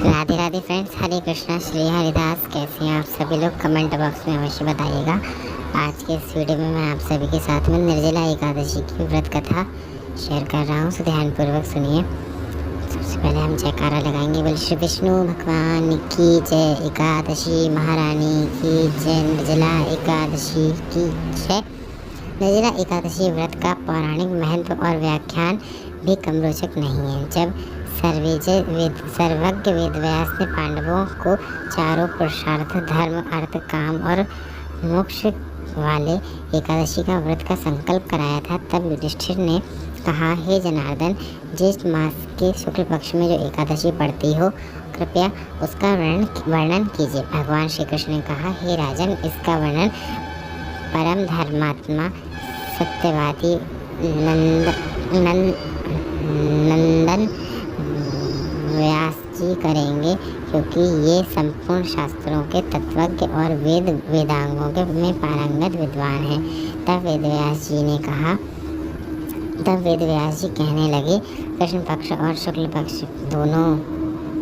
Radhe Radhe friends, हरे कृष्णा, श्री हरिदास। कैसे हैं आप सभी लोग? कमेंट बॉक्स में अवश्य बताइएगा। आज के इस वीडियो में मैं आप सभी के साथ में निर्जला एकादशी की व्रत कथा शेयर कर रहा हूँ, सो ध्यानपूर्वक सुनिए। सबसे पहले हम जयकारा लगाएंगे। बोले श्री विष्णु भगवान की जय, एकादशी महारानी की जय, निर्जला एकादशी की जय। निर्जला एकादशी व्रत का पौराणिक महत्व और व्याख्यान भी कम रोचक नहीं है। जब सर्वज्ञ वेदव्यास ने पांडवों को चारों पुरुषार्थ धर्म, अर्थ, काम और मोक्ष वाले एकादशी का व्रत का संकल्प कराया था, तब युधिष्ठिर ने कहा, हे जनार्दन, ज्येष्ठ मास के शुक्ल पक्ष में जो एकादशी पड़ती हो, कृपया उसका वर्णन कीजिए। भगवान श्री कृष्ण ने कहा, हे राजन, इसका वर्णन परम धर्मात्मा सत्यवादी नंदन व्यास जी करेंगे, क्योंकि ये संपूर्ण शास्त्रों के तत्वज्ञ और वेदांगों के में पारंगत विद्वान हैं। तब वेदव्यास जी कहने लगे, कृष्ण पक्ष और शुक्ल पक्ष दोनों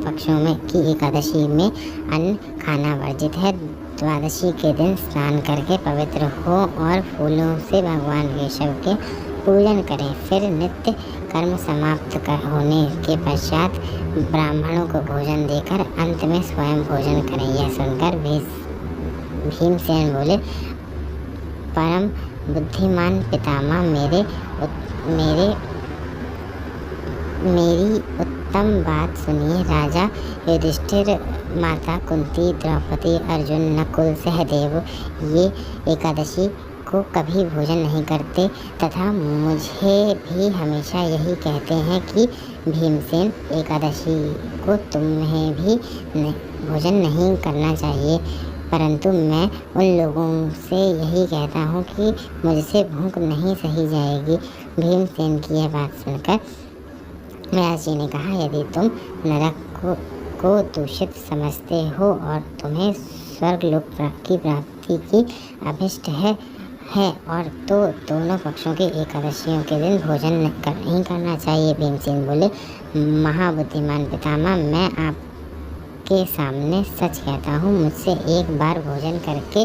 पक्षों में की एकादशी में अन्न खाना वर्जित है। द्वादशी के दिन स्नान करके पवित्र हो और फूलों से भगवान केशव के पूजन करें। फिर नित्य कर्म समाप्त होने के पश्चात ब्राह्मणों को भोजन देकर अंत में स्वयं भोजन करें। यह सुनकर भीमसेन बोले, परम बुद्धिमान पितामह, मेरी उत्तम बात सुनिए। राजा युधिष्ठिर, माता कुंती, द्रौपदी, अर्जुन, नकुल, सहदेव ये एकादशी को कभी भोजन नहीं करते तथा मुझे भी हमेशा यही कहते हैं कि भीमसेन, एकादशी को तुम्हें भी भोजन नहीं करना चाहिए, परंतु मैं उन लोगों से यही कहता हूँ कि मुझसे भूख नहीं सही जाएगी। भीमसेन की यह बात सुनकर व्यास जी ने कहा, यदि तुम नरक को दूषित समझते हो और तुम्हें स्वर्गलोक की प्राप्ति की अभिष्ट है और तो दोनों पक्षों की एकादशियों के दिन भोजन नहीं करना चाहिए। भीमसेन बोले, महाबुद्धिमान पितामह, मैं आपके सामने सच कहता हूँ, मुझसे एक बार भोजन करके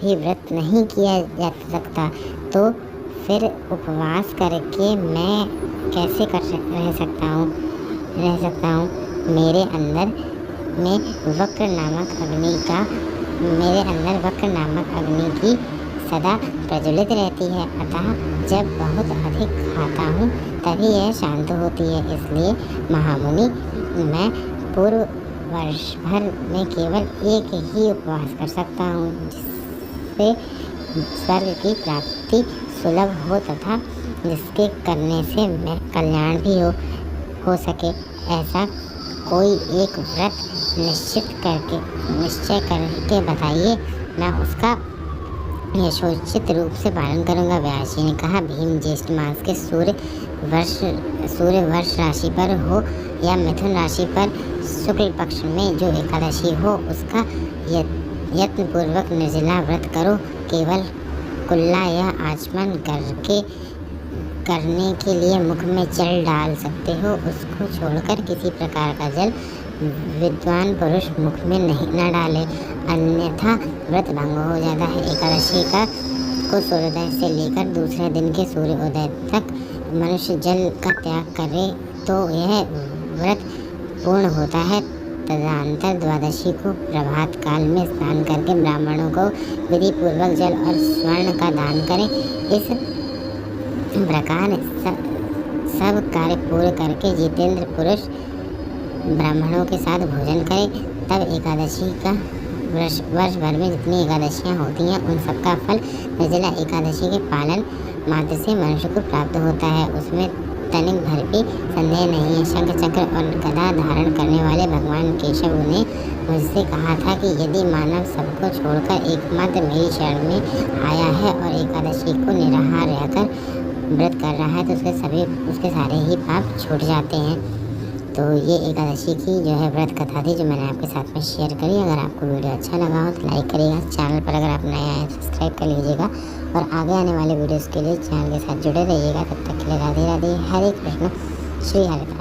भी व्रत नहीं किया जा सकता, तो फिर उपवास करके मैं कैसे रह सकता हूँ। मेरे अंदर वक्र नामक अग्नि की सदा प्रज्वलित रहती है, अतः जब बहुत अधिक खाता हूँ तभी यह शांत होती है। इसलिए महामुनि, मैं पूर्व वर्ष भर में केवल एक ही उपवास कर सकता हूँ, जिससे स्वर्ग की प्राप्ति सुलभ हो तथा जिसके करने से मैं कल्याण भी हो सके। ऐसा कोई एक व्रत निश्चय करके बताइए, मैं उसका यथोचित रूप से पालन करूंगा। व्यास जी ने कहा, भीम, ज्येष्ठ मास के सूर्य वर्ष राशि पर हो या मिथुन राशि पर शुक्ल पक्ष में जो एकादशी हो, उसका यत्नपूर्वक निर्जला व्रत करो। केवल कुल्ला या आचमन करने के लिए मुख में जल डाल सकते हो, उसको छोड़कर किसी प्रकार का जल विद्वान पुरुष मुख में न डाले, अन्यथा व्रत भंग हो जाता है। एकादशी को सूर्योदय से लेकर दूसरे दिन के सूर्योदय तक मनुष्य जल का त्याग करे तो यह व्रत पूर्ण होता है। तदनंतर द्वादशी को प्रभात काल में स्नान करके ब्राह्मणों को विधि पूर्वक जल और स्वर्ण का दान करें। इस प्रकार सब कार्य पूर्ण करके जितेंद्र पुरुष ब्राह्मणों के साथ भोजन करें। तब एकादशी का वर्ष भर में जितनी एकादशियाँ होती हैं, उन सबका फल निर्जला एकादशी के पालन मात्र से मनुष्य को प्राप्त होता है। उसमें तनिक भर भी संदेह नहीं है। शंख चक्र और गदा धारण करने वाले भगवान केशव ने मुझसे कहा था कि यदि मानव सबको छोड़कर एकमात्र मेरी शरण में आया है और एकादशी को निराहार रहकर व्रत कर रहा है, तो उसके सारे ही पाप छूट जाते हैं। तो ये एकादशी की जो है व्रत कथा थी, जो मैंने आपके साथ में शेयर करी। अगर आपको वीडियो अच्छा लगा हो तो लाइक करिएगा। चैनल पर अगर आप नए आए हैं सब्सक्राइब कर लीजिएगा और आगे आने वाले वीडियोस के लिए चैनल के साथ जुड़े रहिएगा। तब तक के लिए राधे राधे, हरे कृष्ण, श्री हरिदास।